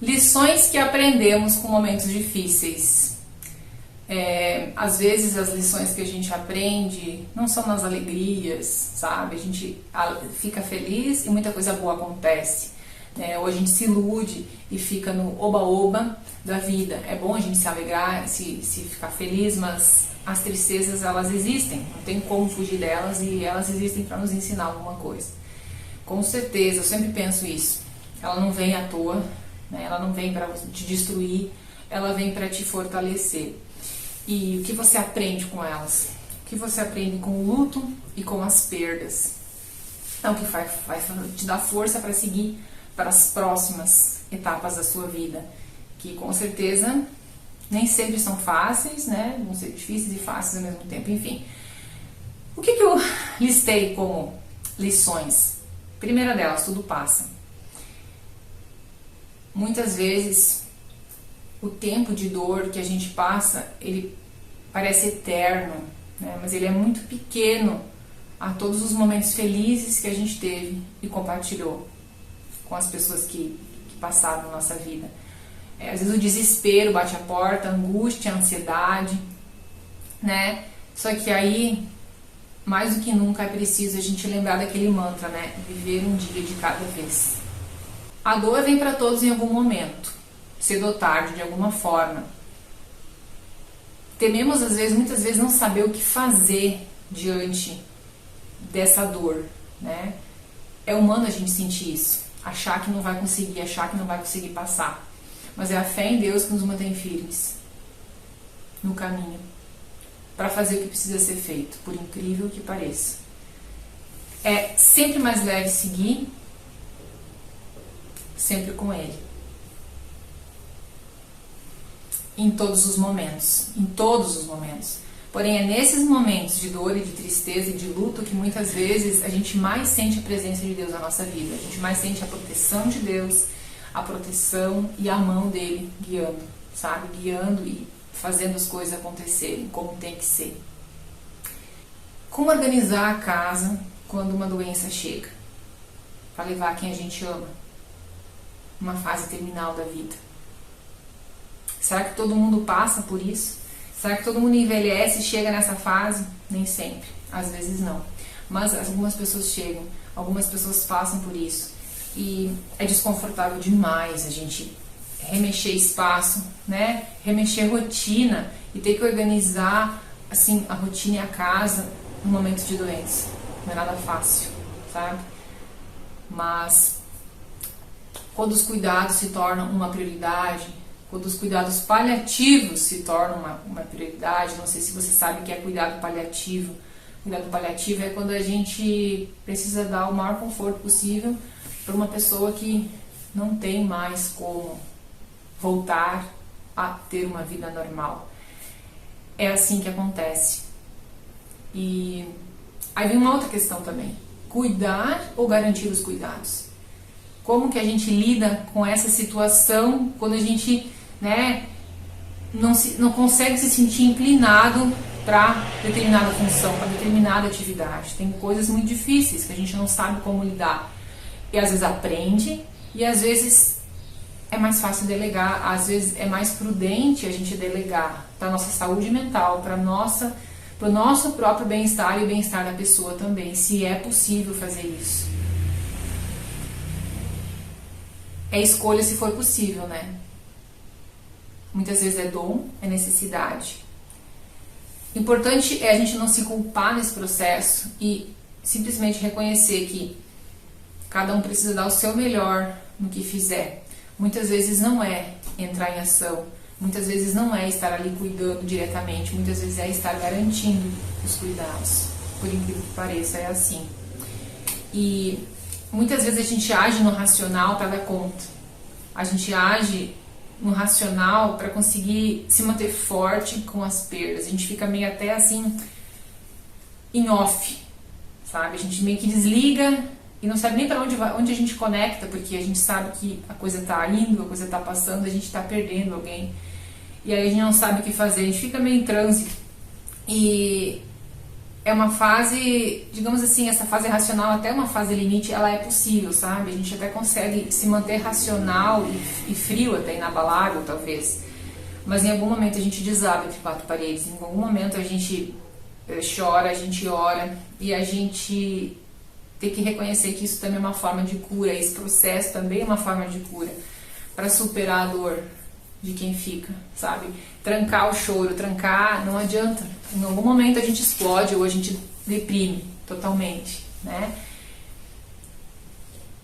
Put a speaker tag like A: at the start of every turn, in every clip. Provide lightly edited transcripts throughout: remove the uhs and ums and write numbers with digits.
A: Lições que aprendemos com momentos difíceis. Às vezes as lições que a gente aprende não são nas alegrias, sabe? A gente fica feliz e muita coisa boa acontece, né? Ou a gente se ilude e fica no oba-oba da vida. É bom a gente se alegrar, se ficar feliz, mas as tristezas, elas existem, não tem como fugir delas e elas existem para nos ensinar alguma coisa. Com certeza, eu sempre penso isso. Ela não vem à toa, né? Ela não vem para te destruir, ela vem para te fortalecer. E o que você aprende com elas? O que você aprende com o luto e com as perdas? É o que vai te dar força para seguir para as próximas etapas da sua vida, que com certeza nem sempre são fáceis, né? Vão ser difíceis e fáceis ao mesmo tempo, enfim. O que eu listei como lições? Primeira delas, tudo passa. Muitas vezes o tempo de dor que a gente passa, ele parece eterno, né? Mas ele é muito pequeno a todos os momentos felizes que a gente teve e compartilhou com as pessoas que passaram na nossa vida. Às vezes o desespero bate a porta, a angústia, a ansiedade, né? Só que aí, mais do que nunca, é preciso a gente lembrar daquele mantra, né? Viver um dia de cada vez. A dor vem para todos em algum momento, cedo ou tarde, de alguma forma. Tememos, muitas vezes, não saber o que fazer diante dessa dor, né? É humano a gente sentir isso, achar que não vai conseguir passar. Mas é a fé em Deus que nos mantém firmes no caminho para fazer o que precisa ser feito, por incrível que pareça. É sempre mais leve seguir, sempre com Ele. Em todos os momentos. Porém, é nesses momentos de dor e de tristeza e de luto que muitas vezes a gente mais sente a presença de Deus na nossa vida. A gente mais sente a proteção de Deus, a proteção e a mão dele guiando, sabe? Guiando e fazendo as coisas acontecerem como tem que ser. Como organizar a casa quando uma doença chega? Para levar quem a gente ama. Uma fase terminal da vida. Será que todo mundo passa por isso? Será que todo mundo envelhece e chega nessa fase? Nem sempre. Às vezes não. Mas algumas pessoas chegam, algumas pessoas passam por isso. E é desconfortável demais a gente remexer espaço, né? Remexer rotina e ter que organizar assim a rotina e a casa no momento de doença. Não é nada fácil, sabe? Mas quando os cuidados se tornam uma prioridade, quando os cuidados paliativos se tornam uma prioridade, não sei se você sabe o que é cuidado paliativo. Cuidado paliativo é quando a gente precisa dar o maior conforto possível para uma pessoa que não tem mais como voltar a ter uma vida normal. É assim que acontece. E aí vem uma outra questão também. Cuidar ou garantir os cuidados? Como que a gente lida com essa situação quando a gente, né, não consegue se sentir inclinado para determinada função, para determinada atividade? Tem coisas muito difíceis que a gente não sabe como lidar. E às vezes aprende, e às vezes é mais fácil delegar, às vezes é mais prudente a gente delegar para a nossa saúde mental, para o nosso próprio bem-estar e o bem-estar da pessoa também, se é possível fazer isso. É escolha se for possível, né? Muitas vezes é dom, é necessidade. Importante é a gente não se culpar nesse processo e simplesmente reconhecer que cada um precisa dar o seu melhor no que fizer. Muitas vezes não é entrar em ação, muitas vezes não é estar ali cuidando diretamente, muitas vezes é estar garantindo os cuidados. Por incrível que pareça, é assim. E muitas vezes a gente age no racional para dar conta. A gente age no racional para conseguir se manter forte com as perdas. A gente fica meio até assim em off, sabe? A gente meio que desliga e não sabe nem para onde a gente conecta, porque a gente sabe que a coisa tá indo, a coisa tá passando, a gente tá perdendo alguém. E aí a gente não sabe o que fazer, a gente fica meio em transe. E é uma fase, digamos assim, essa fase racional até uma fase limite, ela é possível, sabe? A gente até consegue se manter racional e frio, até inabalável, talvez. Mas em algum momento a gente desaba entre quatro paredes, em algum momento a gente chora, a gente ora, e a gente tem que reconhecer que isso também é uma forma de cura, esse processo também é uma forma de cura, para superar a dor de quem fica, sabe? Trancar o choro, trancar, não adianta. Em algum momento a gente explode ou a gente deprime totalmente, né?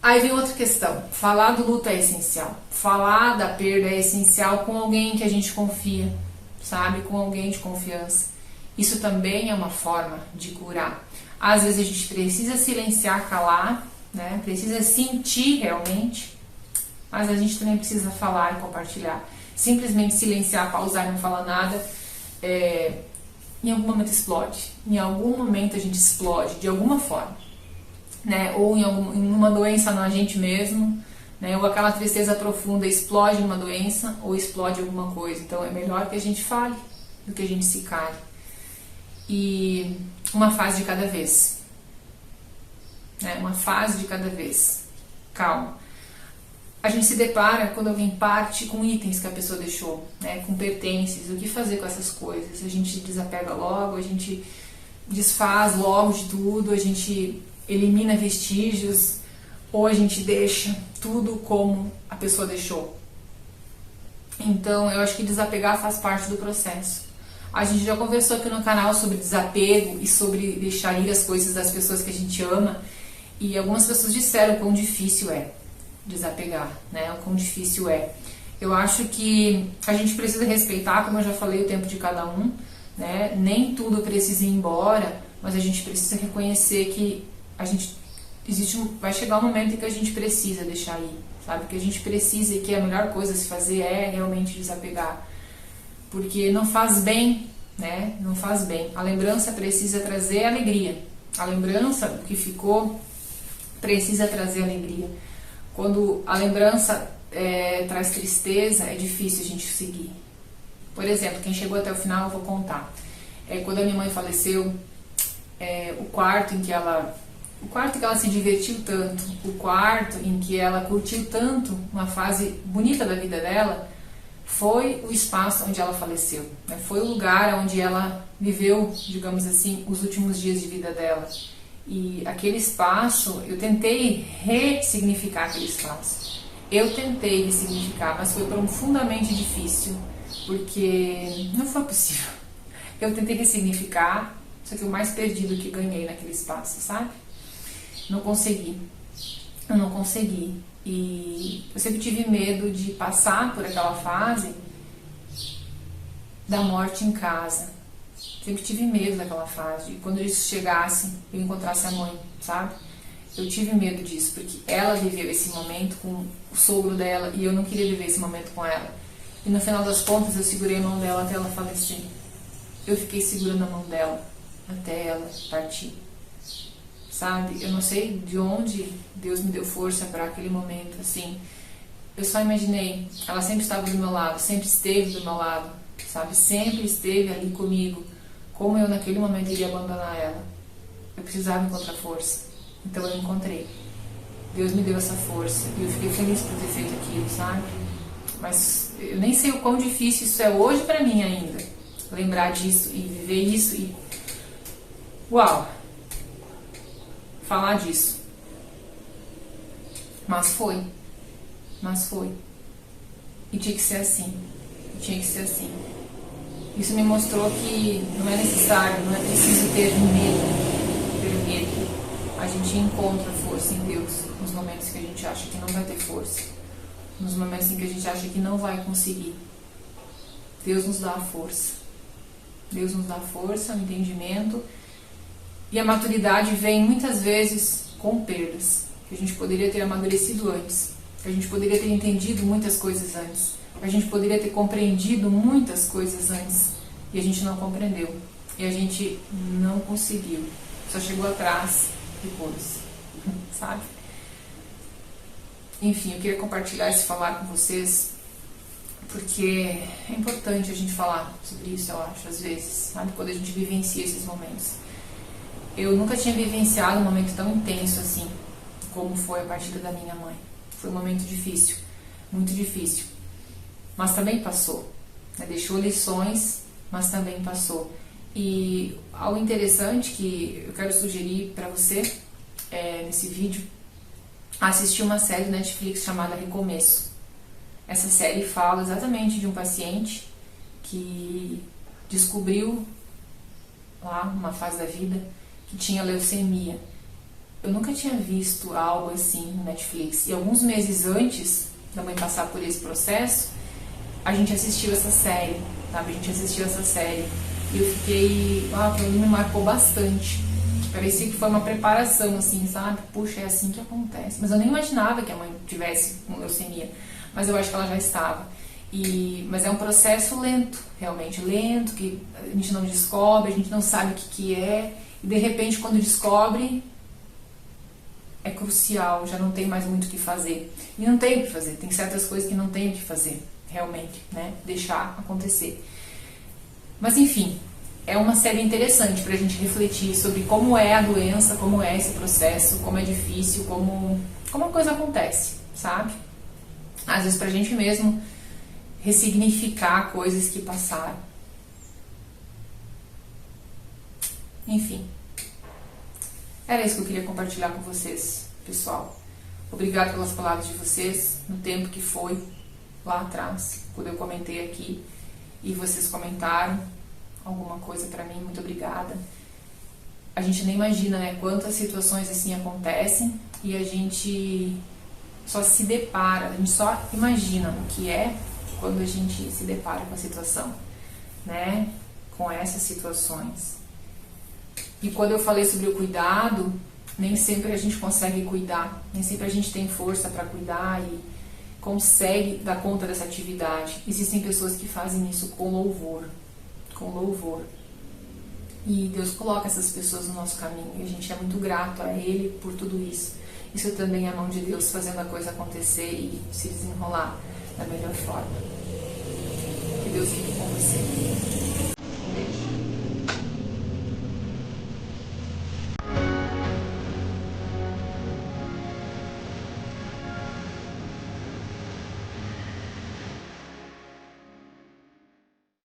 A: Aí vem outra questão. Falar do luto é essencial. Falar da perda é essencial com alguém que a gente confia, sabe? Com alguém de confiança. Isso também é uma forma de curar. Às vezes a gente precisa silenciar, calar, né? Precisa sentir realmente, mas a gente também precisa falar e compartilhar. Simplesmente silenciar, pausar e não falar nada, em algum momento explode. Em algum momento a gente explode, de alguma forma. Né? Ou em uma doença na gente mesmo, né? Ou aquela tristeza profunda explode uma doença, ou explode alguma coisa. Então é melhor que a gente fale do que a gente se cale. E uma fase de cada vez. Né? Uma fase de cada vez. Calma. A gente se depara quando alguém parte com itens que a pessoa deixou, né? Com pertences, o que fazer com essas coisas? A gente desapega logo, a gente desfaz logo de tudo, a gente elimina vestígios, ou a gente deixa tudo como a pessoa deixou. Então eu acho que desapegar faz parte do processo. A gente já conversou aqui no canal sobre desapego e sobre deixar ir as coisas das pessoas que a gente ama, e algumas pessoas disseram o quão difícil é desapegar, né? O quão difícil é. Eu acho que a gente precisa respeitar, como eu já falei, o tempo de cada um, né? Nem tudo precisa ir embora, mas a gente precisa reconhecer que vai chegar um momento em que a gente precisa deixar ir, sabe? Que a gente precisa e que a melhor coisa a se fazer é realmente desapegar, porque não faz bem, né? Não faz bem. A lembrança precisa trazer alegria. A lembrança do que ficou precisa trazer alegria. Quando a lembrança traz tristeza, é difícil a gente seguir. Por exemplo, quem chegou até o final, eu vou contar. Quando a minha mãe faleceu, o quarto em que ela se divertiu tanto, o quarto em que ela curtiu tanto uma fase bonita da vida dela, foi o espaço onde ela faleceu, né? Foi o lugar onde ela viveu, digamos assim, os últimos dias de vida dela. E aquele espaço, eu tentei ressignificar aquele espaço. Eu tentei ressignificar, mas foi profundamente difícil, porque não foi possível. Eu tentei ressignificar, só que eu mais perdi do que ganhei naquele espaço, sabe? Não consegui. Eu não consegui. E eu sempre tive medo de passar por aquela fase da morte em casa. Sempre tive medo daquela fase. E quando isso chegasse, eu encontrasse a mãe, sabe? Eu tive medo disso, porque ela viveu esse momento com o sogro dela e eu não queria viver esse momento com ela. E no final das contas, eu segurei a mão dela até ela falecer. Eu fiquei segurando a mão dela até ela partir. Sabe? Eu não sei de onde Deus me deu força para aquele momento, assim. Eu só imaginei, ela sempre estava do meu lado, sempre esteve do meu lado, sabe? Sempre esteve ali comigo. Como eu naquele momento iria abandonar ela? Eu precisava encontrar força. Então eu encontrei. Deus me deu essa força e eu fiquei feliz por ter feito aquilo, sabe? Mas eu nem sei o quão difícil isso é hoje pra mim ainda. Lembrar disso e viver isso e... Uau! Falar disso. Mas foi. E tinha que ser assim. Isso me mostrou que não é necessário, não é preciso ter medo. A gente encontra força em Deus nos momentos que a gente acha que não vai ter força. Nos momentos em que a gente acha que não vai conseguir. Deus nos dá a força. Deus nos dá força, o entendimento. E a maturidade vem muitas vezes com perdas. Que a gente poderia ter amadurecido antes. Que a gente poderia ter entendido muitas coisas antes. A gente poderia ter compreendido muitas coisas antes e a gente não compreendeu. E a gente não conseguiu. Só chegou atrás depois, sabe? Enfim, eu queria compartilhar esse falar com vocês porque é importante a gente falar sobre isso, eu acho, às vezes, sabe? Quando a gente vivencia esses momentos. Eu nunca tinha vivenciado um momento tão intenso assim, como foi a partida da minha mãe. Foi um momento difícil, muito difícil. Mas também passou, né? Deixou lições, mas também passou. E algo interessante que eu quero sugerir para você, nesse vídeo, assistir uma série Netflix chamada Recomeço. Essa série fala exatamente de um paciente que descobriu lá, numa fase da vida, que tinha leucemia. Eu nunca tinha visto algo assim no Netflix. E alguns meses antes da mãe passar por esse processo, a gente assistiu essa série, sabe? A gente assistiu essa série. E eu fiquei... aquilo me marcou bastante. Parecia que foi uma preparação, assim, sabe? Puxa, é assim que acontece. Mas eu nem imaginava que a mãe tivesse com leucemia. Mas eu acho que ela já estava. Mas é um processo lento, realmente lento, que a gente não descobre, a gente não sabe o que é. E de repente, quando descobre, é crucial, já não tem mais muito o que fazer. E não tem o que fazer, tem certas coisas que não tem o que fazer, realmente, né? Deixar acontecer. Mas enfim, é uma série interessante para a gente refletir sobre como é a doença, como é esse processo, como é difícil, como a coisa acontece, sabe? Às vezes pra gente mesmo ressignificar coisas que passaram. Enfim, era isso que eu queria compartilhar com vocês, pessoal. Obrigado pelas palavras de vocês no tempo que foi lá atrás, quando eu comentei aqui e vocês comentaram alguma coisa pra mim. Muito obrigada. A gente nem imagina, né, quantas situações assim acontecem e a gente só se depara, a gente só imagina o que é quando a gente se depara com a situação, né, com essas situações. E quando eu falei sobre o cuidado, nem sempre a gente consegue cuidar, nem sempre a gente tem força para cuidar e consegue dar conta dessa atividade. Existem pessoas que fazem isso com louvor, com louvor. E Deus coloca essas pessoas no nosso caminho e a gente é muito grato a Ele por tudo isso. Isso também é a mão de Deus fazendo a coisa acontecer e se desenrolar da melhor forma.